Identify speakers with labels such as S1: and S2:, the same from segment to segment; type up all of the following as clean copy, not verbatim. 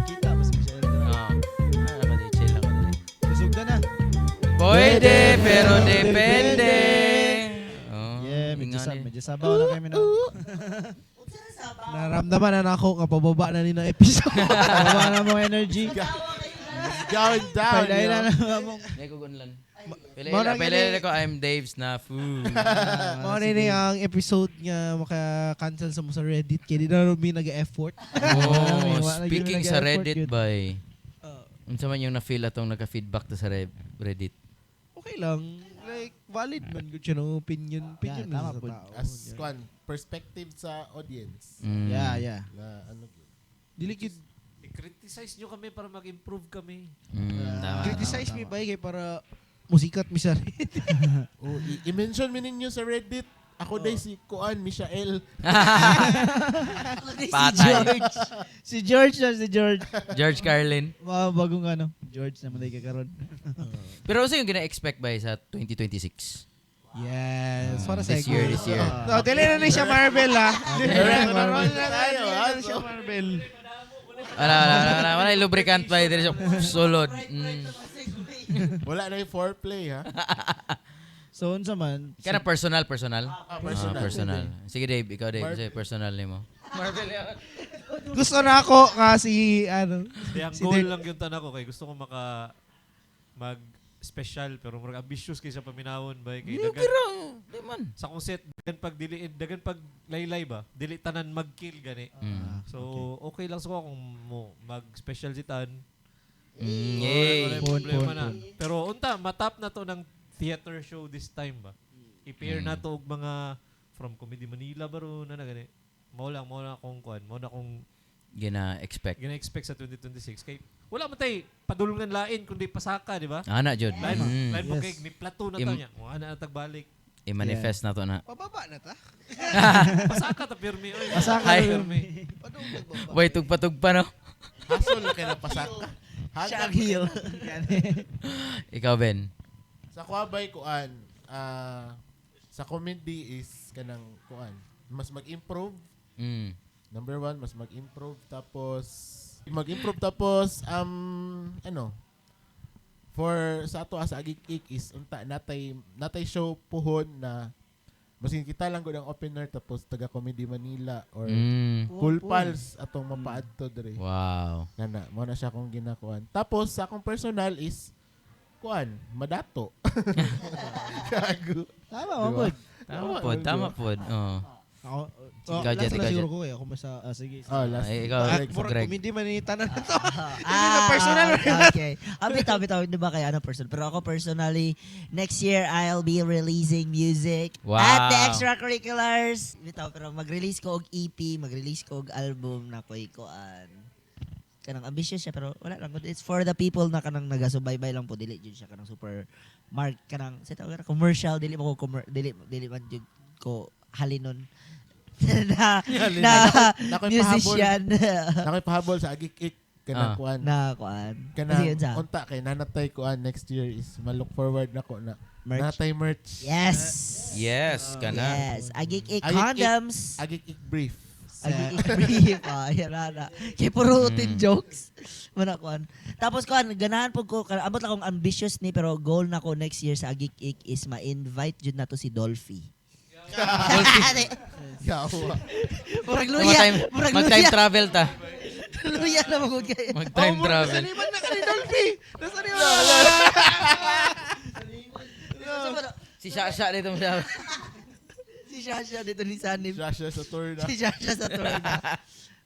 S1: Kita ba si Michelle?
S2: Chill lang ako dali.
S1: Busog na na.
S2: Pwede, pero depende. Oh,
S1: Yeah,
S2: ingani.
S1: medyo sabaw na kami na. Naramdaman na ako kapababa na ni ng episode. Pababa na mong energy.
S3: Going down.
S1: Pwede na
S3: yo.
S1: na mong.
S2: Neko gunlan.
S1: Mao
S2: Pele ko I'm Dave Snafu.
S1: Mga rin ang episode nga maka-cancel sa mo sa Reddit. Kaya di na rin nag-effort.
S2: Oh,
S1: Wala na
S2: speaking
S1: gyud
S2: sa
S1: nag-effort
S2: Reddit
S1: yun.
S2: bay. Unsa man yung na-feel atong naka-feedback to sa Reddit?
S1: Okay lang. Like, valid man good siya ng opinion. Opinion
S4: Yeah,
S1: na
S4: tama
S1: sa
S4: po.
S1: tao.
S3: As kwan, perspective sa audience.
S2: Mm.
S4: Yeah.
S3: Na ano gyud.
S1: Dili gid
S5: I-criticize nyo kami para mag-improve kami.
S2: Tama.
S1: criticize me ba kay para musikat mi sa Reddit.
S3: Oh, i-mention mi ninyo sa Reddit. Ako day si Kuan Michael.
S2: Patay.
S1: Si George na si George.
S2: George Carlin.
S1: Mga bagong ano. George naman day kakaroon.
S2: Pero ano yung gina-expect ba sa 2026?
S1: Yes. Para sa
S2: This year.
S1: No, dili na siya Marvel ha.
S3: Marvel na tayo, ha?
S1: siya Marvel.
S2: Wala yung lubricant ba? Dili siya solid.
S3: Wala na yung foreplay, ha?
S1: So, unsa man.
S2: Kana personal.
S3: Personal.
S2: Personal. Sige Dave, ikaw Dave. Sige, personal ni mo.
S1: Gusto na ako kasi ano.
S5: Kaya ang
S1: Si
S5: goal
S1: Dave-
S5: lang yung tanan ko kay gusto ko mag-special pero murag ambitious kay sa paminawon ba kay dagan
S2: Di man.
S5: sa kung set dagan pag laylay ba dili tanan mag-kill gani. So okay lang sa ko kung mo mag-special si Tan.
S2: Yay.
S5: Wala problema na. Pero unta matap na to ng theater show this time ba. I-pair na to og mga from Comedy Manila baro na gani. Mao lang akong kuan, mao na akong
S2: Gina-expect.
S5: gina-expect sa 2026 kay wala man tay padulungan lain kundi pasaka, di ba?
S2: Ana Jud.
S5: Lain mo
S1: Yes.
S5: kay ni plato na to niya. Mo ana tagbalik.
S2: I-manifest na to na.
S1: Pababa na ta.
S5: Pasaka ta pirmi oy.
S1: Pasaka
S2: Ay.
S1: na
S5: pirmi.
S2: Boy, tugpa-tugpa no?
S3: Hasol na kayo pasaka.
S1: Shag heel.
S2: Ikaw, Ben.
S3: Sa Kuwabay, Kuan, sa comedy is kanang Kuan, mas mag-improve.
S2: Mm.
S3: Number one, mas mag-improve. Tapos, ano, for sa ato as agik-ik is unta natay show puhon na masin kita lang gud ang opener tapos taga Comedy Manila or Cool Pals atong mapaadto diri.
S2: Wow.
S3: Kana mo na siya akong ginakuan. Tapos sa akong personal is kuan, madato. Gago.
S1: Tama,
S3: Diba?
S1: mabod.
S2: Tama pod. Oo.
S1: Ako,
S2: Ikaw,
S1: last
S2: Jet,
S1: na
S2: ikaw,
S1: siguro
S2: Jet.
S1: ko eh. Ako basta, sige.
S3: Oh, last.
S2: Ay, ikaw,
S1: Greg.
S2: Greg.
S1: Hindi man ni tanan na to. Hindi na personal.
S4: Okay. Bitaw, di ba kaya ano personal? Pero ako personally, next year, I'll be releasing music
S2: Wow.
S4: at the extracurriculars. Bitaw, pero mag-release ko og EP, mag-release ko og album na ko'y koan. Kanang ambitious siya, pero wala lang. It's for the people na kanang nagasubaybay lang po. Dili dyan siya kanang super kanang, sa tawag commercial. Dili mo ko, dili man dyan ko halinon. na
S3: Nakoy
S4: musician
S3: Nakoy pahabol sa agik-ik kanang kuan.
S4: na kuan.
S3: Kanang
S4: Kasi yun sa
S3: unta kay nanatay kuan next year is ma-look forward nako na
S4: merch.
S3: natay merch.
S4: Yes.
S2: Yes, kana.
S4: Yes. Agik-ik
S3: Agik-ik.
S4: condoms.
S3: Agik-ik brief.
S4: Agik-ik brief. Yan na. Kaya puro routine jokes. Mana kuan. Tapos kuan, ganahan po ko, abot lang akong ambitious ni, pero goal na ko next year sa Agik-ik is ma-invite jud na to si Dolphy.
S3: Yawa.
S4: Murag luya. Murag
S2: Mag-time
S4: luya.
S2: travel ta.
S4: Luya na magod kayo.
S2: Mag-time travel.
S1: Saniman na ka ni Dolphy. Nasaniman.
S2: Si Shasha dito mo siya.
S4: Si Shasha dito ni Sanib.
S3: Siya sa tour na.
S4: Si Shasha sa tour na.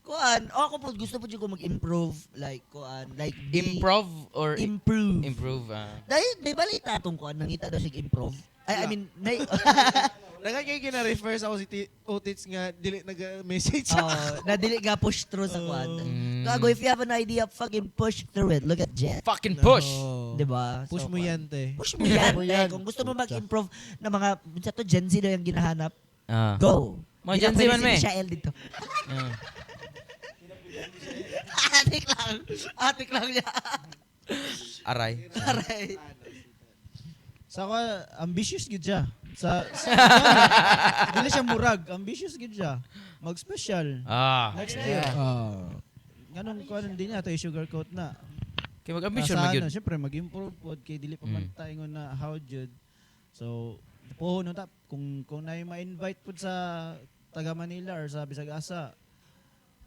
S4: Kuan, ako po gusto po ko mag-improve like kuan, like
S2: Improv or
S4: improve.
S2: improve?
S4: Dahil may balita tong kuan, nangita daw siya improve. I mean, may
S1: Dagan kayo kina-refer sa ako si Otits nga dili nag-message.
S4: na dili ga push through sa kuan. Gago, if you have an idea, fucking push through it. Look at Jet.
S2: Fucking push!
S1: Oh.
S4: Diba?
S1: Push
S4: So,
S1: mo
S4: kuan.
S1: yan, te.
S4: Push mo yan,
S3: mo
S4: te.
S3: yan.
S4: Kung gusto mo mag-improve na mga, sa to Gen Z daw yung ginahanap,
S2: Ah.
S4: go.
S2: Mga
S4: Hindi
S2: Gen
S4: na
S2: Z
S4: pwede
S2: man,
S4: si
S2: me.
S4: Michael dito.
S2: Ah.
S4: Atik lang niya.
S2: Aray.
S4: Aray.
S1: Sa ako, ambitious gid siya.
S6: dili siya murag, ambitious gid siya. Mag-special. Next year. Ganun ko din na to sugarcoat na.
S2: Kay mag-ambition
S6: Sa
S2: magyud.
S6: syempre mag-improve pod kay dili pa man tayo na how jud. So, po no tap kung na ma-invite pod sa taga Manila or sa Bisag Asa.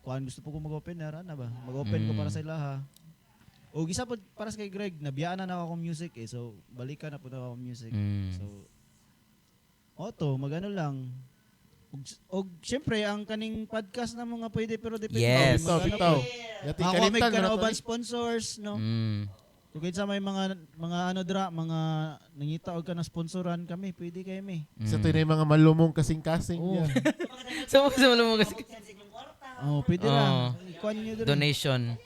S6: Kuan gusto po ko mag-open na ba? Mag-open ko para sa ilaha. O gisa pod para sa kay Greg, nabiyaan na ako music eh. So, balikan na po na ako music. So, magano lang. Og syempre ang kaning podcast na mga pwede pero depende
S2: Yes.
S3: Bitaw. Yati
S6: Ako may
S3: kalitan
S6: kana
S3: na
S6: uban
S3: to.
S6: sponsors no. Kung sa may mga mga nangita og kana sponsoran kami, pwede kayo mi.
S3: Sa to na yung mga malumong kasing-kasing.
S6: Oo.
S3: Yeah.
S2: Sa mo kasi
S6: Oh, pwede ra. Ikuan niyo diri.
S2: donation.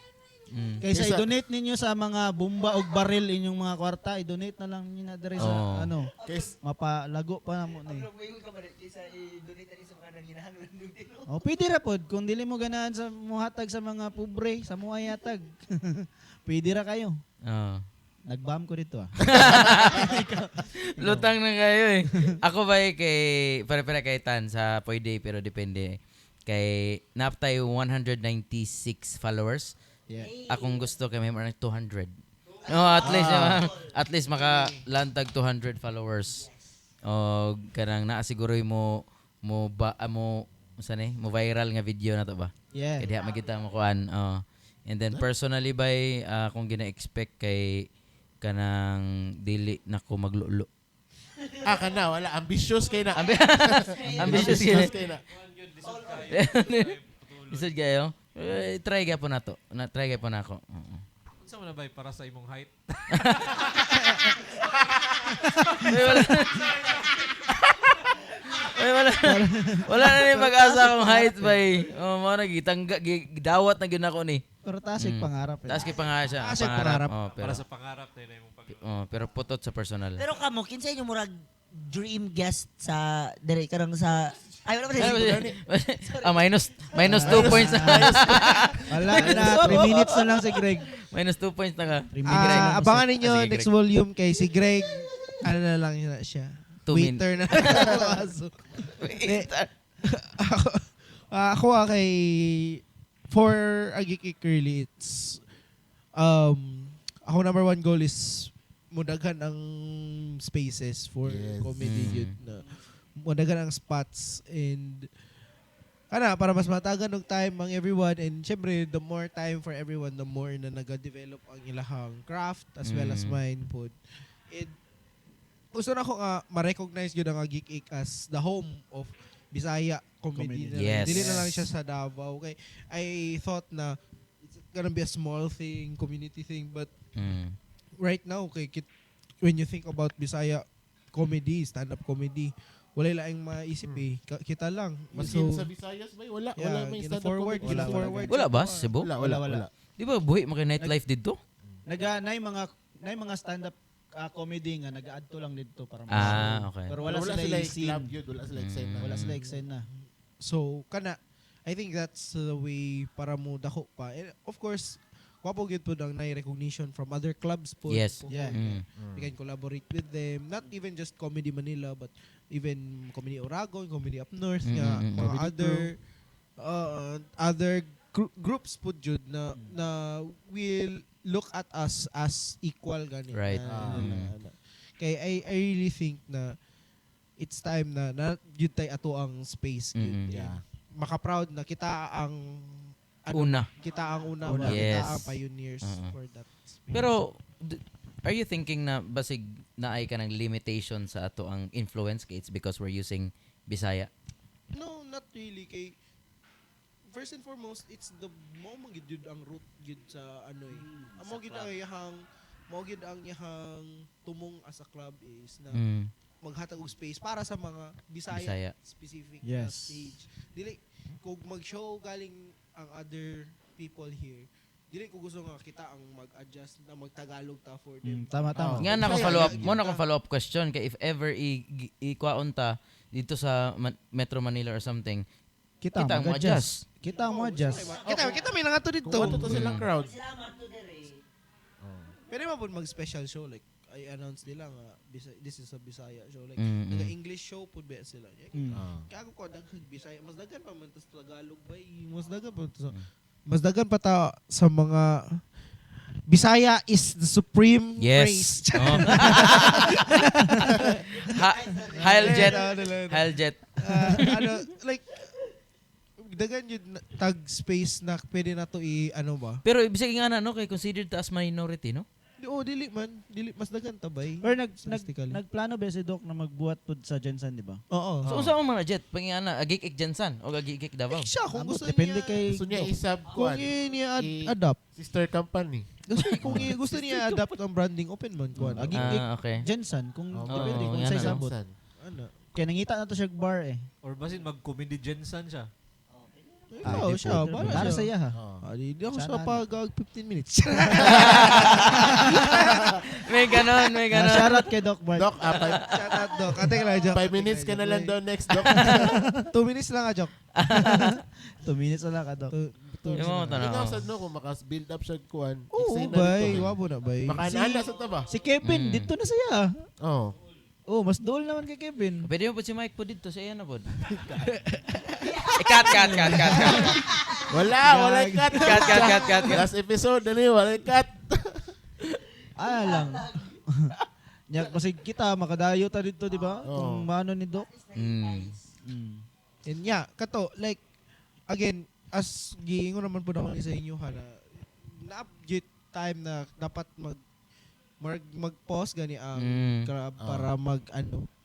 S6: Kaysa
S3: Kaysa-
S6: i-donate ninyo sa mga bomba og baril inyong mga kwarta, i-donate na lang niyo na diri sa
S2: Oo.
S3: Guys,
S6: mapalago pa na mo ni. Oh, pwede ra pod kung dili mo ganahan sa muhatag sa mga pobre, sa mga yatag. Pwede ra kayo. Nag-bam ko dito ah.
S2: Lutang na kayo eh. Ako ba kay pare-pare kay Tan sa pwede pero depende. Kay naptay 196 followers.
S6: Yeah.
S2: Akong gusto kay may mga 200. No, at least makalantag 200 followers. O kanang naasiguro mo mo viral nga video na to ba?
S6: Yeah.
S2: Kaya diha magita mo kuan. And then personally by kung gina-expect kay kanang dili nako maglulo.
S3: kana wala ambitious kay na.
S2: Ambitious kay.
S3: kay na.
S2: Isod kayo. Try ga po na to. Try ga po na ako.
S5: Unsa man na bay para sa imong height?
S2: Wala na ni pag-asa akong height bay. Mo na gidawat na gyud ako ni.
S6: Pero tasig pangarap eh.
S2: Taas kay pangarap siya.
S1: Taas kay pangarap.
S2: Pero
S5: Para sa pangarap na imong pag
S2: pero putot sa personal.
S4: Pero kamo, kinsa inyo murag dream guest sa dire karang sa wala pa minus 2 points na.
S6: Wala na 3 minutes na lang si Greg.
S2: Minus 2 points na ka.
S6: 3 minutes.
S1: Abangan ninyo
S2: Sige,
S1: next
S2: Greg.
S1: volume kay si Greg. Ano na lang siya.
S2: 2
S1: Waiter na. Ako kay for Agiki Curly, it's ako number one goal is mudaghan ang spaces for
S3: Yes.
S1: comedy yun na mudaghan ang spots and para mas matagan ng time ang everyone and syempre the more time for everyone the more na nag-develop ang ilahang craft as well as mine pod. And gusto na ko nga ma-recognize yun ang Geek as the home of Bisaya comedy.
S6: Comedy.
S2: Yes.
S1: Dili na lang siya sa Davao. Okay? I thought na it's gonna be a small thing, community thing, but right now, when you think about Bisaya comedy, stand-up comedy, wala lang maisip eh. Kita lang.
S3: Maski sa Visayas ba? Wala may stand-up
S1: forward,
S3: comedy.
S1: forward.
S2: Wala ba sa Cebu?
S3: Wala.
S2: Di ba buhi mo kay nightlife dito?
S6: Nay mga stand-up comedy nga nag-add to lang dito para
S2: Okay.
S6: Pero
S3: Wala
S6: wala
S3: sila
S6: sila scene.
S3: club yun. Wala sila excited.
S6: Wala sila excited na.
S1: So, I think that's the way para mo dako pa. And of course, wapo gyud po ang recognition from other clubs po.
S2: Yes.
S6: Yeah.
S1: We can collaborate with them. Not even just Comedy Manila, but even Comedy Oragon, Comedy Up North, nga, mga
S3: Comedy
S1: other groups po jud na will look at us as equal gani.
S2: Right.
S1: Kaya I really think na it's time na yun tayo ato ang space. Yun.
S3: Yeah.
S1: Maka-proud na kita ang
S2: Una.
S1: Kita ang una.
S2: Yes.
S1: Kita ang pioneers for that space.
S2: Pero are you thinking na basig na ay ka ng limitation sa ato ang influence kay it's because we're using Bisaya?
S1: No, not really. Kay first and foremost, it's the mo magid yun ang root gid sa ano eh. Amo gid ang iyahang tumong as a club is na maghatag og space para sa mga Bisaya. Specific na
S6: Yes.
S1: stage. Dili kung mag-show galing ang other people here. Dili ko gusto nga kita ang mag-adjust na magtagalog ta for them.
S6: Tama.
S2: Nga na akong follow up question kay if ever ikwaon ta dito sa Metro Manila or something,
S6: Kita
S2: mo adjust.
S6: Kita mo adjust.
S1: Kita may nangato dito.
S3: Kung ato to silang crowd.
S1: Pwede mo po mag-special show like i-announce nila nga this is a Bisaya show like
S2: Mm,
S1: naga
S2: mm.
S1: English show pud ba sila.
S6: Mm.
S1: Kaya ako daghang Bisaya mas daghan pa man tas Tagalog ba mas daghan pa ta sa mga Bisaya is the supreme race.
S2: Yes. Oh. Heil Jet. Heil Jet.
S1: Like dagan yun tag space na pwede na to ano ba?
S2: Pero ibig nga na no kay considered as minority no?
S1: Dili mas daghan tabay.
S6: Or
S1: Statistically.
S6: nagplano ba si Doc na magbuhat pud sa Jensen, di ba?
S1: Oo.
S2: So unsa man Jet pangingana agik-ik Jansan o agik-ik Davao?
S1: Siya kung gusto
S6: Depende
S1: niya
S6: kay
S3: Gusto niya
S6: Doc.
S3: isab
S1: kung
S3: kuan.
S1: niya
S3: I-
S1: adapt.
S3: Sister company.
S1: Kung gusto niya adapt ang branding open man kuan.
S2: Okay.
S6: Jensen, kung
S3: Oh,
S6: depende kung
S2: yan
S6: sa
S2: na.
S6: isabot.
S3: Jensen.
S1: Ano?
S6: Kaya nangita na to siya bar eh.
S5: Or basin mag-comedy Jensen siya.
S1: Oo, siya.
S6: Para sa iya ha.
S3: Oh.
S1: Di ako
S6: Sana
S1: siya
S6: ano.
S1: pag 15 minutes.
S2: May ganon.
S6: Shoutout kay Doc Bart.
S3: Doc,
S1: Shout out, Doc. Ate ka lang, Joke.
S3: 5 minutes ka na lang daw next, Doc.
S1: 2 minutes lang, Joke.
S6: 2 minutes na lang ka, Doc.
S2: Yung mga
S3: Hindi nga
S2: tanaw.
S3: sad no kung makas-build up siya kuan.
S1: Oo,
S3: Excited
S1: bay.
S3: to.
S1: Wabo na, bay.
S3: Makaanala sa taba.
S6: Si Kevin,
S2: Mm.
S6: dito na siya.
S3: Oh.
S6: Oh, mas dool naman kay Kevin.
S2: Pwede mo po si Mike po dito sa iya na po. Cut.
S3: Wala cut.
S2: Cut.
S3: Last episode dali, wala cut.
S6: Lang. Nya kasi kita makadayo ta dito, di ba?
S3: Oo.
S6: Kung maano ni Doc.
S2: Mm.
S1: And yeah, kato, like, again, as giingon naman po naman sa inyo, ha, na update time na dapat mag-pause gani ang crab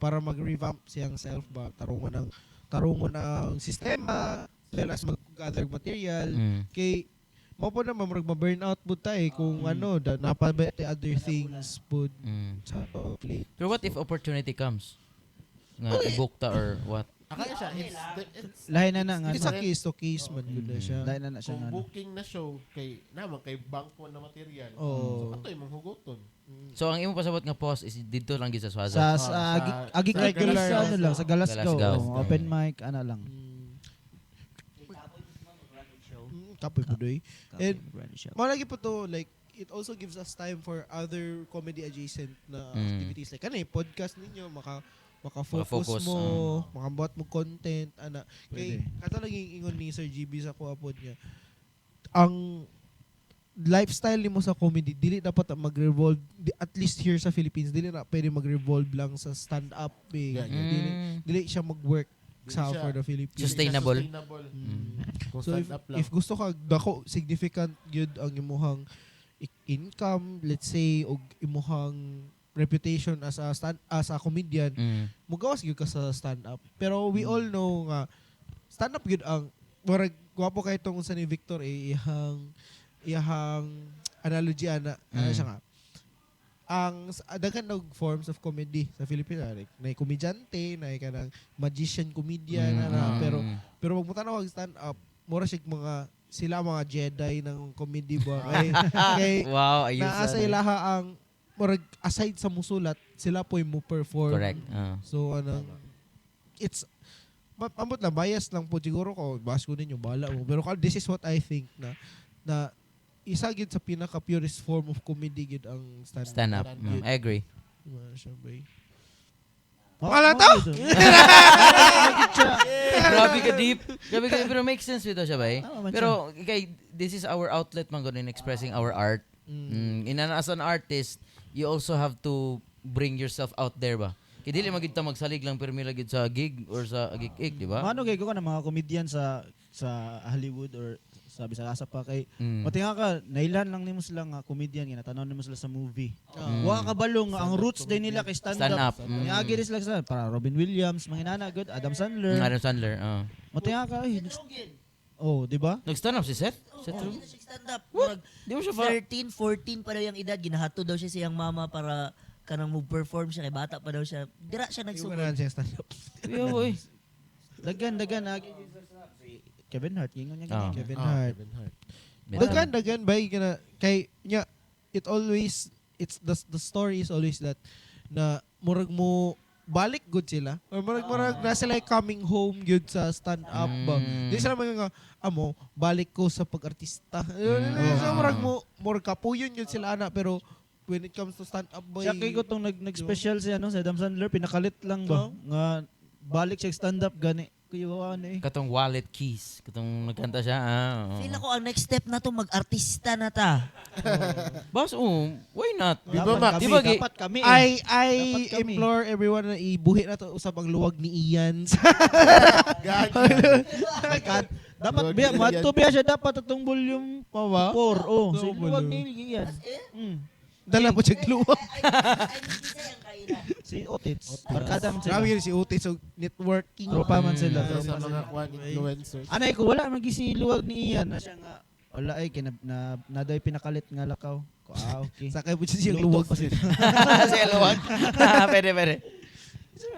S1: para mag-revamp siyang self ba tarungon ng sistema as well as mag-gather material kay mo po naman mag-burnout po tayo kung napabete other things po sa play.
S2: Pero what if opportunity comes? Nga i-book ta or what?
S3: Akala siya, it's
S6: Lahi na na nga.
S1: It's a case to case man yun na siya.
S6: Lahi na siya
S3: kung
S6: nga.
S3: booking na show kay kay bangko na material.
S1: Oo.
S3: So ato imong hugoton.
S2: So ang imo pasabot nga pause is dito lang gid sa Swaza.
S6: Sa agi
S3: sa
S6: regular
S3: Galasgaw.
S6: ano lang, sa Galasgaw.
S2: Galasgaw.
S6: Open mic, ano lang.
S1: Kapoy po doy. And malagi po to, like, it also gives us time for other comedy adjacent na activities. Like, podcast ninyo, maka-focus
S2: Maka-focus,
S1: mo, makabuhat mo content, Kay,
S6: Pwede.
S1: kato laging ingon ni Sir GB sa kuapod niya, ang lifestyle nimo sa comedy, dili dapat mag-revolve, at least here sa Philippines, dili na pwede mag-revolve lang sa stand-up.
S3: Yeah,
S1: Dili siya mag-work sa
S3: Dili siya-
S1: for the Philippines.
S2: Sustainable.
S3: Kung
S1: So
S3: stand up lang.
S1: if gusto ka dako significant gyud ang imuhang income, let's say, og imuhang reputation as a comedian, mugawas gyud ka sa stand up. Pero we all know nga stand up gyud ang murag gwapo kay tong sa ni Victor iyahang analogy ana siya nga. Ang daghan og forms of comedy sa Pilipinas, like na komedyante, na kanang magician comedian pero wag mo tanaw og stand up, mura sig sila mga Jedi ng comedy ba kay
S2: Wow, ayun
S1: naa sa ilaha ang murag aside sa musulat, sila po mo perform.
S2: Correct.
S1: So it's ambot na bias lang po siguro ko bas ko ninyo bala mo, pero this is what I think na isa gid sa pinaka purest form of comedy gid ang
S2: Stand up. I agree.
S1: Wala to?
S2: Grabe ka deep. Pero make sense with siya ba eh?
S6: Tama man
S2: Pero kay this is our outlet man in expressing our art. As an artist, you also have to bring yourself out there ba? Kaya dili magid ta magsalig lang pero mila gid sa gig or sa agik-ik, di ba?
S6: Ano kay ko ka ng mga comedian sa Hollywood or sa Bisaya pa kay pati nga ka nailan lang nimo sila nga comedian nga natanaw nimo sila sa movie. Wa ka balong nga ang roots din nila kay stand up. Niagi rin sila sa para Robin Williams, manginana good, Adam Sandler.
S2: Adam Sandler.
S6: Pati nga ka oh, di ba?
S2: Nag-stand up si Seth? Seth
S4: Hindi
S2: Rogen?
S4: na siya stand-up.
S2: Di mo siya pa.
S4: 13, 14 pa daw yung edad. Ginahato daw siya siyang mama para kanang mag-perform siya. Kay bata pa daw siya. Dira siya nagsugod.
S2: Yo, boy.
S6: Dagan agi Kevin Hart gingon niya ganyan.
S1: Kevin Hart. Dagan bay kana kay nya it's the story is always that na murag mo balik good sila or murag na sila coming home good sa stand up ba. Di sila mga balik ko sa pag-artista. So murag mo murag kapuyon yun sila ana pero when it comes to stand-up boy.
S6: Siya kay ko tong nag-special siya no sa Adam Sandler pinakalit lang ba nga balik siya stand up gani kuyo ano eh.
S2: Katong wallet keys. Katong nagkanta siya. Oo.
S4: Feel ako ang next step na to mag-artista na ta.
S2: Boss, why not?
S3: Di ba, Max?
S2: Di ba,
S6: Dapat kami
S1: I
S6: Dapat kami.
S1: implore everyone na ibuhi na to usab ang luwag ni Ian.
S6: dapat
S3: Luwag
S6: biya
S3: ni
S6: madto biya siya dapat atong volume
S1: Pawa.
S6: 4 oh.
S1: No,
S6: So luwag
S1: volume.
S6: ni yan.
S1: Dala po siya luwag.
S6: Si Otits. Barkada man sila.
S1: Grabe yun si Uti so networking.
S6: Tropa man sila.
S3: Sa
S6: Tropa
S3: mga
S6: sila.
S3: kwan influencers.
S6: Anay ko wala man gisi luwag ni Ian na siya nga wala ay kay naday pinakalit nga lakaw. Ko okay.
S1: Sakay po siya siyang
S6: Luto
S1: luwag.
S6: pa sila.
S2: Sa luwag. Pwede.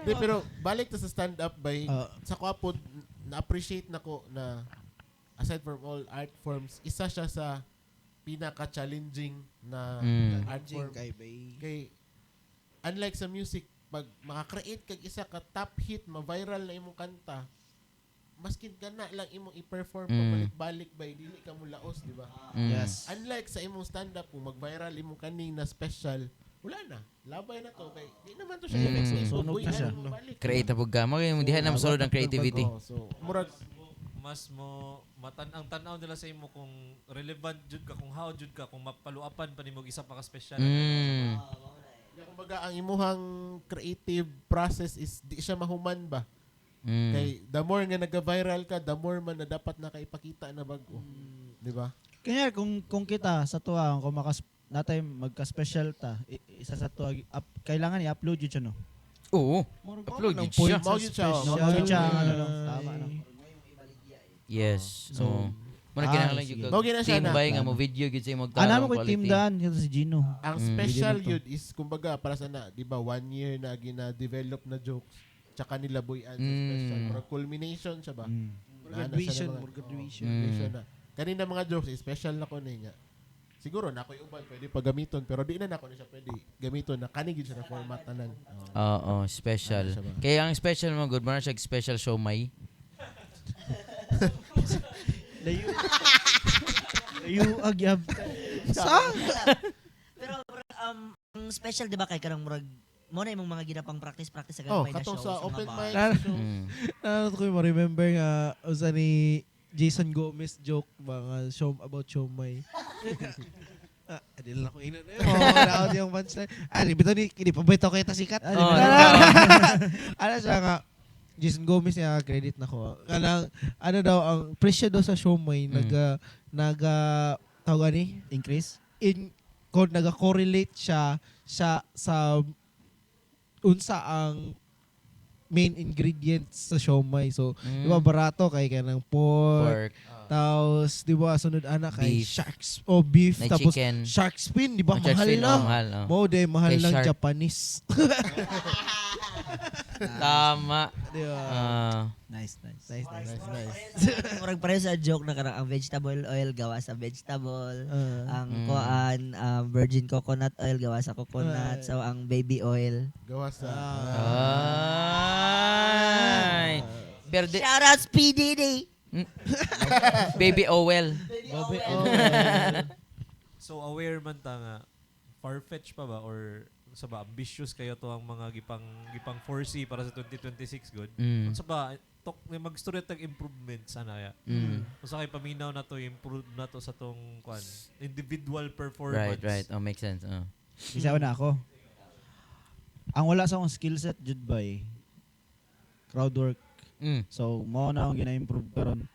S3: Di, pero balik to sa stand-up by
S1: Ah.
S3: sa kwapod, na-appreciate na ko na aside from all art forms, isa siya sa pinaka-challenging na art form.
S1: Kay bay.
S3: Kay, unlike sa music, pag makakreate kag isa ka top hit, ma-viral na imong kanta, maskin ka na lang imong i-perform pabalik-balik by dili ka mo laos, di ba?
S6: Yes.
S3: Unlike sa imong stand-up, kung mag-viral imong kaning na special, wala na. Labay na to. Kay, di naman to siya effects.
S6: Sunog na siya.
S2: Creative po ka. Dihan na masulod ang creativity.
S3: So, murag,
S5: Mas mo ang tanaw nila sa imo kung relevant jud ka, kung how jud ka, kung mapaluapan pa nimo isa pa ka special.
S3: kumbaga, ang imuhang creative process is di siya mahuman ba?
S2: Mm.
S3: Kay the more nga nag-viral ka, the more man na dapat nakaipakita na bago. Di ba?
S6: Kanya kung kita sa tuwa kung natay magka-special ta isa sa tuwa kailangan i-upload yun siya no.
S2: Oo. Upload yun siya.
S3: Mao yun siya.
S6: Mao yun siya ano no. Tama no.
S2: Yes.
S6: So,
S2: So, muna kinahanglan
S6: sige.
S2: yung
S3: Mao gina siya
S2: team
S3: na.
S2: bay nga mo video gyud sa imong
S6: Ana mo ko team dan ito si Gino.
S3: Ang special yun is, kumbaga, para sa na, di ba, 1 year na gina-develop na jokes, tsaka nila buyan sa special. Para culmination siya ba?
S1: Graduation.
S3: Graduation na. Kanina mga jokes, special na ko niya. Siguro na ako yung uban pwede pa gamiton pero di na nako na siya pwede gamiton na kanigid siya na format tanan.
S2: Oo, special.
S3: Ano siya ba?
S2: Kaya ang special mo good, man siya special show may.
S6: Layu agyab.
S4: Pero ang special 'di ba kay kanang murag mo na imong mga ginapang practice sa
S3: Oh,
S4: gamay na
S3: katong
S4: show
S3: sa open
S4: mga
S3: mic
S1: bar.
S3: show.
S1: Ano ko yung ma-remember nga usa ni Jason Gomez joke mga show about Shomai. Adi lang ako ina na yun. Naon yung punchline. Bito ni pabito kay ta sikat. Ano siya nga Jason Gomez niya credit na ko. Kanang ano daw ang presyo daw sa Shomai tawag ni
S6: Increase.
S1: kung naga-correlate siya sa unsa ang main ingredients sa siomai. So, di ba barato kay kanang pork. Tapos, di ba sunod ana kay
S2: Beef.
S1: sharks o beef.
S2: Na
S1: Tapos
S2: chicken.
S1: shark fin, di ba
S2: Ang church
S1: mahal
S2: fin,
S1: na.
S2: mahal.
S1: Mo de mahal
S2: Kay
S1: lang
S2: shark.
S1: Japanese.
S2: Tama.
S1: Di ba?
S6: Nice.
S1: Nice.
S4: murag pareho sa joke na kanang ang vegetable oil gawa sa vegetable. Ang kuan virgin coconut oil gawa sa coconut. So ang baby oil.
S3: Gawa sa
S2: Ay. Pero
S4: Shout out Speedy Day.
S2: Baby Owel.
S5: So aware man ta nga far-fetched pa ba or sa ba ambitious kayo to ang mga gipang foresee para sa 2026 good. Unsa ba mag-story tag improvement sana kaya. Unsa kay paminaw na to improve na to sa tong kwan individual performance.
S2: Right. Oh, makes sense.
S6: Isa na ako. Ang wala sa akong skill set jud bay crowd work. So, mo na akong gina-improve karon.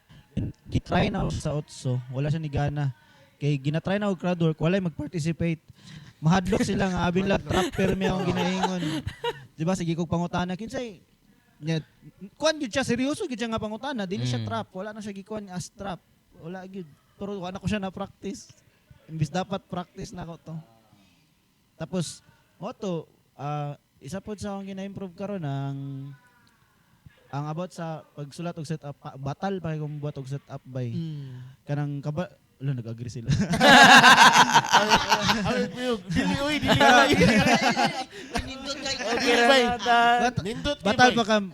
S6: Gitry na ako sa otso, wala siya ni gana. Kay ginatry na ako crowd work, wala mag-participate. Mahadlok sila nga abin lang trapper mi akong ginaingon. Di ba sige kog pangutana kinsay nya kuan gyud siya seryoso gyud siya nga pangutana, dili siya trap, wala na siya gikuan as trap. Wala gyud. Pero wala ko siya na practice. Imbis dapat practice na ko to. Tapos mo to isa pod sa akong gina-improve karon ang about sa pagsulat og setup batal pa kay kung buhat og setup bay kanang nag-agree sila.
S3: Nindot
S6: Batal pa kam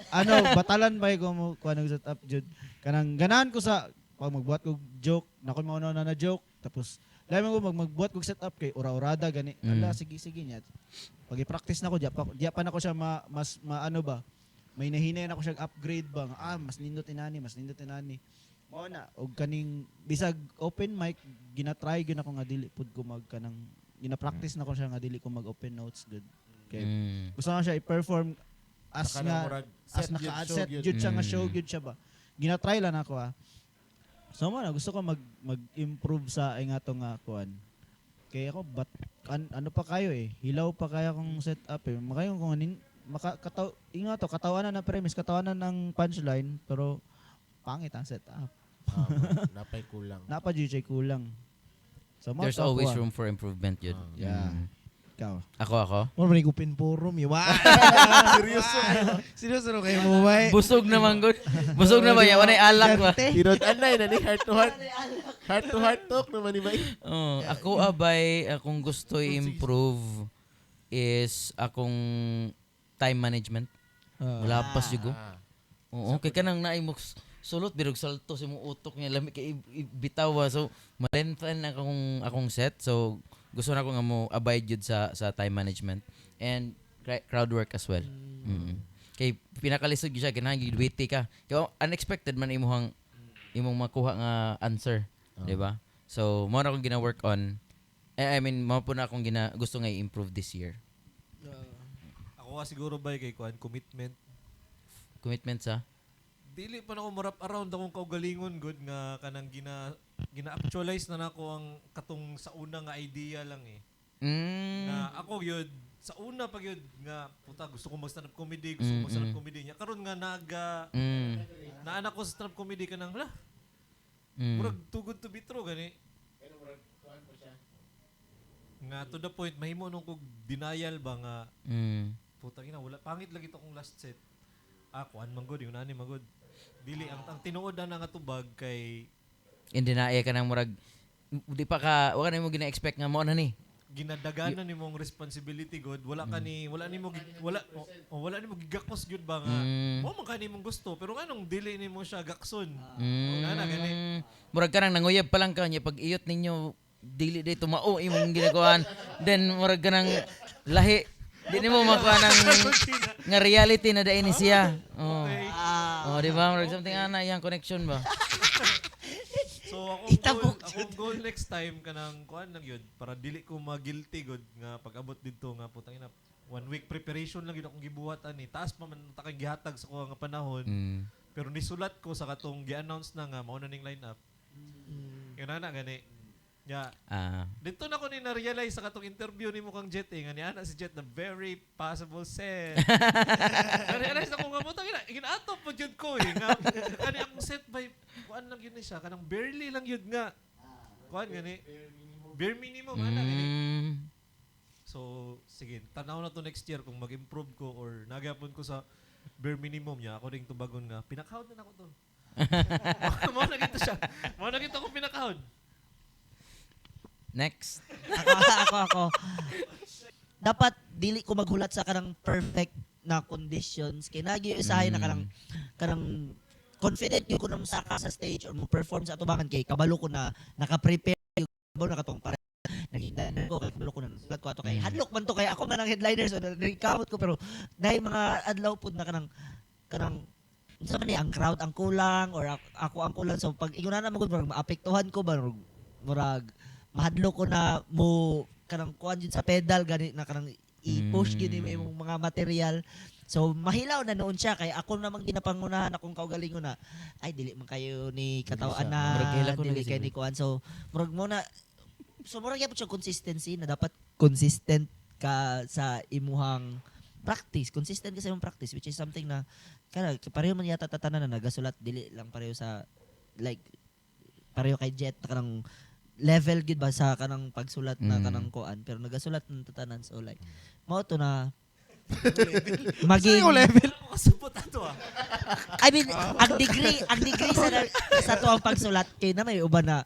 S6: batalan ba kung kuan og setup jud. Kanang ganahan ko sa pag magbuhat ko joke, na ko mao na joke tapos Lahat mo magbuhat kog setup kay ura-urada gani. Ala sige niya. Pag i-practice na ko diya pa na ko siya mas maano ba. May nahinay na ko siya upgrade ba. Mas nindot inani. Mao na og kaning bisag open mic ginatry gyud ako nga dili pud ko kanang gina-practice na ko siya nga dili ko mag-open notes good. Okay. Gusto na siya i-perform as naka-set gyud siya nga show gyud siya ba. Ginatry lang ako So man, gusto ko mag-improve sa ay nga to nga kuan. Kaya ako ano pa kayo hilaw pa kaya kong setup Makayo kung anin katawanan na premise, katawanan ng punchline pero pangit ang setup.
S3: Napay kulang.
S6: Napa-DJ kulang. So
S2: There's always room for improvement yun.
S6: Yeah. Ikaw.
S2: Ako?
S1: Mo man open forum, yawa. Seryoso no kayo mo ba?
S2: Busog naman good. Busog na ba yan? Wanay alak ba?
S3: Tirod anay na ni heart to heart. Heart to heart talk naman ni Bay.
S2: Ako akong gusto i-improve is akong time management. Wala pa siguro. Oo, kay kanang naay mo sulot birog salto sa mong utok niya lami kay bitawa. So malenthan akong set. So gusto na ko nga mo abide jud sa time management and crowd work as well. Kay pinakalisod gyud siya kinahanglan witty ka. Kay unexpected man imong makuha nga answer, di ba? So mo na akong gina-work on. Mo po na akong gusto nga i-improve this year.
S5: Ako siguro ba kay kuan commitment
S2: sa
S5: dili pa na ako marap around akong kaugalingon good nga kanang gina-actualize na nako ang katong sa una nga idea lang na ako yun sa una pag yun nga puta gusto ko mag stand up comedy niya karon nga naanak ko sa stand up comedy kanang murag too good to be true gani nga to the point mahimo nung kog denial ba nga puta gina wala pangit lagi to kong last set kuan man good yun ani man good dili ang tinuod na nga tubag kay
S2: indinaya ka nang murag di pa ka wala na mo gina-expect nga mo na ni
S5: ginadaganan ni mong responsibility god wala nimo gigakos gyud ba nga mo man kani mong gusto pero anong dili nimo siya gakson ana gani
S2: murag ka nang nanguyab pa lang ka nya pag iyot ninyo dili day tumao imong ginagawan then murag ka nang lahi di nimo makuha ng nga reality na dai ni siya di ba murag something ana yang connection ba.
S5: So akong goal next time kanang kuan lang yun para dili ko ma-guilty god nga pag-abot didto nga putang ina 1 week preparation lang yun akong gibuhat ani taas pa man ta kay gihatag sa ko nga panahon pero nisulat ko sa katong gi-announce na nga mao na ning lineup yun na gani dito na ko ni na-realize sa katong interview ni mo kang Jet nga ni ana si Jet na very possible set na-realize ako nga mo tangina ginaatop po jud ko nga kani akong set by kuan lang yun siya kanang barely lang yun nga kuan gani bare minimum ana gani so sige tanaw na to next year kung mag-improve ko or nagyapon ko sa bare minimum niya ako ding tubagon nga pinakahod na ako to mo na gito siya mo na gito ko pinakahod.
S2: Next.
S4: Ako. Dapat dili ko maghulat sa kanang perfect na conditions. Kinagi usahay na kanang confident yung kunong saka sa stage or mo perform sa atubangan kay kabalo ko na naka-prepare yung kabalo na katong para nakita ko kabalo ko na sulat ko ato kay hadlok man to kay ako man ang headliner so na-count ko pero dahil mga adlaw pud na kanang sa man ang crowd ang kulang or ako ang kulang so pag inguna na magud maapektuhan ko ba murag mahadlo ko na mo kanang kuan jud sa pedal gani na kanang i-push gyud imong mga material. So mahilaw na noon siya kay ako namang ginapangunahan akong kaugalingon na ay dili man kayo ni katawan na dili kay ni kuan. So murag mo na gyapon siya consistency na dapat consistent ka sa imuhang practice. Consistent ka sa imong practice which is something na kana pareho man yata tatanan na nagasulat dili lang pareho sa like pareho kay Jet kanang level gid ba sa kanang pagsulat na kanang kuan pero nagasulat ng tatanan so like mao to na maging
S1: level
S5: kasupot ato
S4: I mean ang degree sa tuang pagsulat kay na may uban na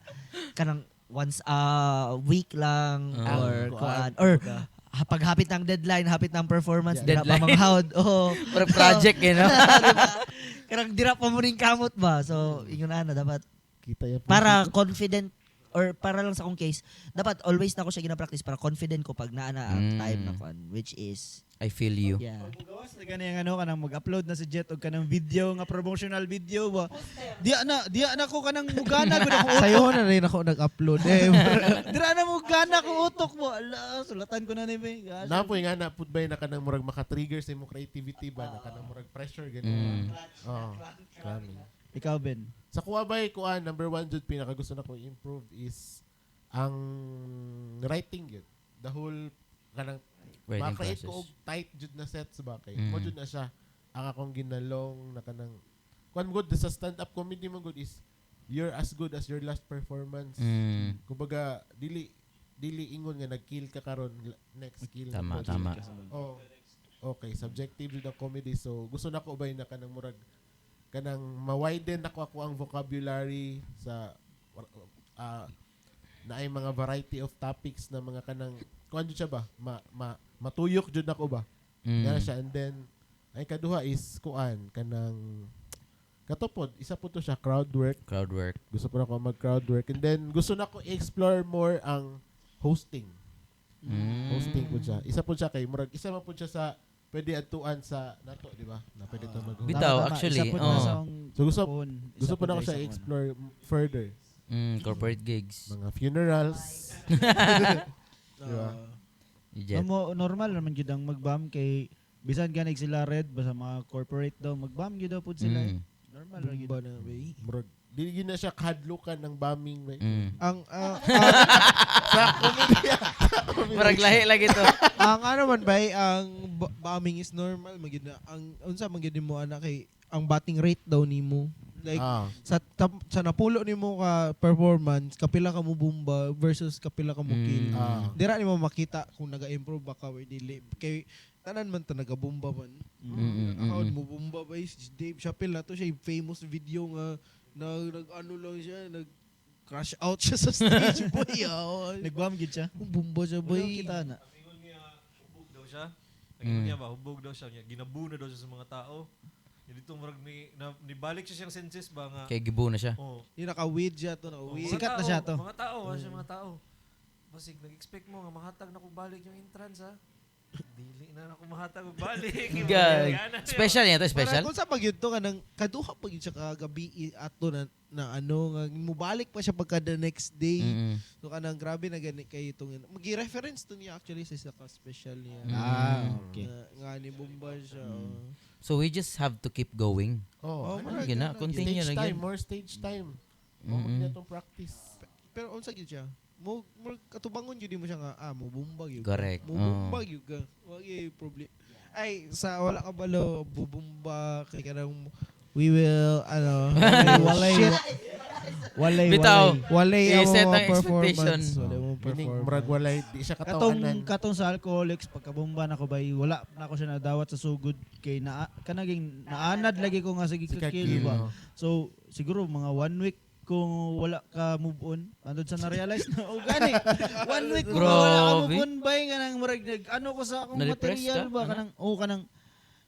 S4: kanang once a week lang or kuan or paghapit ng deadline hapit ng performance dira pa manghawd
S2: for project
S4: kanang dira pa mo ning kamot ba so ingon na dapat
S3: Kita ya
S4: para confident or para lang sa akong case, dapat always na ako siya gina-practice para confident ko pag naa na ang time na kon, which is
S2: I feel you.
S4: yeah.
S6: Gawas na ganyan ano kanang mag-upload na si Jet og kanang video nga promotional video ba. Diya na ko kanang mugana gud ako.
S1: Sayo na rin ako nag-upload.
S6: Dira na mugana ko utok mo. Ala, sulatan ko na ni be.
S3: Napoy nga na pud bay na kanang murag maka-trigger sa imong creativity ba na kanang murag pressure ganun. Oo. Kami.
S6: Ikaw Ben.
S3: Sa kuha bay kuan number 1 jud pinaka gusto nako improve is ang writing yun. The whole kanang
S2: Writing
S3: makreate
S2: process.
S3: ko og tight jud na sets ba kay mo jud na siya ang akong ginalong na kanang kuan good sa stand up comedy mo good is you're as good as your last performance. Kumbaga dili ingon nga nag-kill ka karon next kill na
S2: Tama,
S3: po.
S2: tama.
S3: Oh. Okay, subjective jud ang comedy so gusto nako ubay na kanang murag kanang ma-widen ako ang vocabulary sa na ay mga variety of topics na mga kanang kuan jud siya ba matuyok jud nako ba Yan siya and then ay kaduha is kuan kanang katupod isa po to siya crowd work
S2: Crowd work.
S3: gusto po na ako mag crowd work and then gusto na ko i-explore more ang hosting hosting po siya isa po siya kay murag isa man po siya sa pwede atuan sa nato di ba na pwede ta mag
S2: Bitaw, actually,
S3: So, gusto po na ko siya i-explore further
S2: Corporate gigs.
S3: mga funerals diba?
S2: Jet.
S6: Normal naman gyud ang mag-bam kay bisan ganig sila red basta mga corporate daw mag-bam gyud daw pud sila. Normal ra gyud.
S1: Bumba na, bay.
S3: murag dili gyud na siya kahadlukan ng bombing ba
S1: Ang
S2: Marag lahi lagi to.
S1: ang ano man bay, ang bombing is normal magid na. Ang unsa man gyud mo ana kay ang batting rate daw nimo. Like sa napulo nimo ka performance, kapila ka mo bumba versus kapila ka mo kill. Dira nimo makita kung naga-improve ba ka or dili. Kay tanan man ta nagabumba man. Account mo bumba ba si Dave Chappelle na to siya yung famous video nga nag-ano lang siya, nag-crash out siya sa stage boy.
S6: Nag-bam gyud siya.
S1: Bumba siya boy.
S6: Kita na.
S5: Ingon niya, hubog daw siya. Ingon niya ba, hubog daw siya. Ginabuna daw siya sa mga tao. Dito marag nibalik siya siyang senses ba nga.
S2: Kay gibo na siya.
S5: Oh.
S1: Yung naka-weed siya to, naka-weed.
S6: Sikat na siya to.
S5: Mga tao, siya mga tao. Basig, nag-expect mo nga mahatag na kung balik yung entrance ha. Dili na ako mahatag kung balik.
S2: Special niya to, special.
S1: Para kung sa pagyud to kanang kaduha pagyud siya kagabi ato na ano nga mubalik pa siya pagka the next day. So kanang grabe na gani kay itong magi-reference to niya actually sa isa ka special niya.
S6: Okay.
S1: Nga ni Bumba siya.
S2: So we just have to keep going.
S1: marag
S2: Gina,
S1: na,
S2: continue
S3: stage
S2: na
S3: time
S2: gyud.
S3: more stage time niya tong practice
S1: Pero unsa gyud siya? Mo katubangon gyud mo siya nga mo Bumba gyud.
S2: Correct.
S1: Mo Bumba gyud ka. Wagi problem. Ay sa wala ka balo bubumba kay kanang we will
S6: Walay.
S2: Bitaw.
S1: walay
S2: I-set
S1: ang
S2: ang expectation.
S1: performance. Walay mo
S3: Meaning,
S1: performance.
S3: murag walay di siya katawanan
S6: Katong sa alcoholics pagkabomba na ko bay wala na ako siya nadawat sa sugod kay kanaging naanad lagi ko nga sige
S3: si
S6: kill ba.
S3: Kakil
S6: So siguro mga 1 week kung wala ka move on, andun sa na-realize na, gani, 1 week kung wala ka move
S2: Grabe.
S6: on, bay, kanang marag, ano ko sa akong
S2: Na-depress
S6: material
S2: ka?
S6: ba,
S2: Ano?
S6: kanang,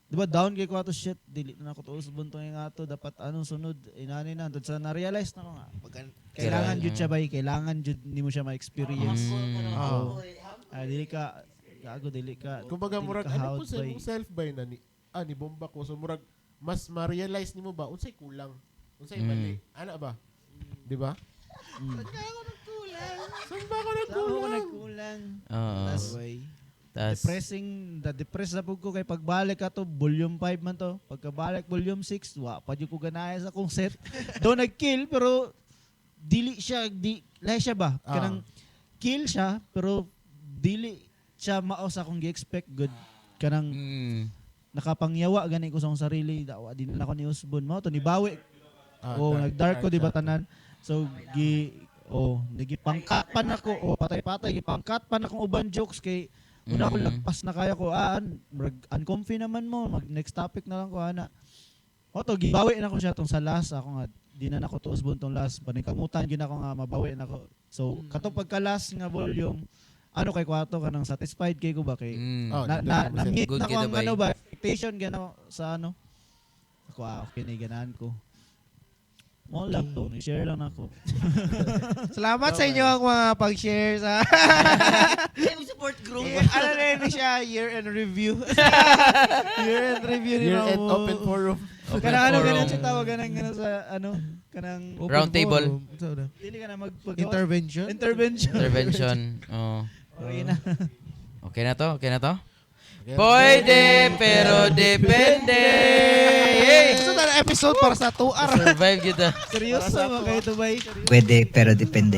S6: di ba, down kay ko ato, shit, dili na ako tuos buntong yung ato, dapat anong sunod, inani na, andun sa na-realize na ko nga, kailangan jud siya bay, kailangan jud nimo siya ma-experience. Dili ka, gago, dili ka,
S3: kumbaga
S6: dili
S3: murag
S6: ka
S3: ano po
S6: hawd,
S3: sa
S6: bay.
S3: imong self by na ni bomba ko so murag mas ma-realize nimo ba unsay kulang unsay mali ana ba di ba saan ba ako nagkulang
S6: Nagkulang.
S2: Oo. Tas
S6: Depressed na pug ko kay pagbalik ato volume 5 man to. Pagkabalik volume 6, wa pa jud ko ganaya sa akong set. Do nag-kill pero lahi siya ba? Kanang kill siya pero dili siya mao sa akong gi-expect good. Kanang nakapangyawa gani ko sa akong sarili. Dawa din na ako ni Usbon mo to nibawi. Nag-dark ko di ba tanan? So nagipangkatpan ako patay-patay gipangkatpan akong uban jokes kay una ko lagpas na kaya ko uncomfy naman mo mag next topic na lang ko ana to gibawi na ko siya tong sa last ako nga di na nako tuos buntong last panikamutan gyud ako nga mabawi na ko so katong pagka last nga volume ano kay kwato kanang satisfied kay ko ba kay na-meet
S2: Good
S6: na ko ang
S2: kita, bay.
S6: ano ba expectation gano sa ano ako okay na ganahan ko Mo lang to, share lang ako.
S1: Salamat sa inyo ang mga pag-share sa
S4: Ay, mag-support group.
S1: ano na yun siya, year-end review. Year-end review ni
S3: Year-end
S1: Ramo.
S3: open forum.
S6: Kanang ano
S2: forum.
S6: ganun siya tawag kanang sa ano kanang
S1: Open
S2: Round table.
S1: forum. So, na.
S6: dili ka na
S1: Intervention.
S2: Intervention. Oh.
S6: Okay na.
S2: Okay na to? Okay na to?
S3: Okay.
S2: Pwede, pero depende. Yay!
S1: So, na episode para sa 2 hours.
S2: Survive kita.
S6: Seryoso ba kayo to bay?
S4: Pwede, pero depende.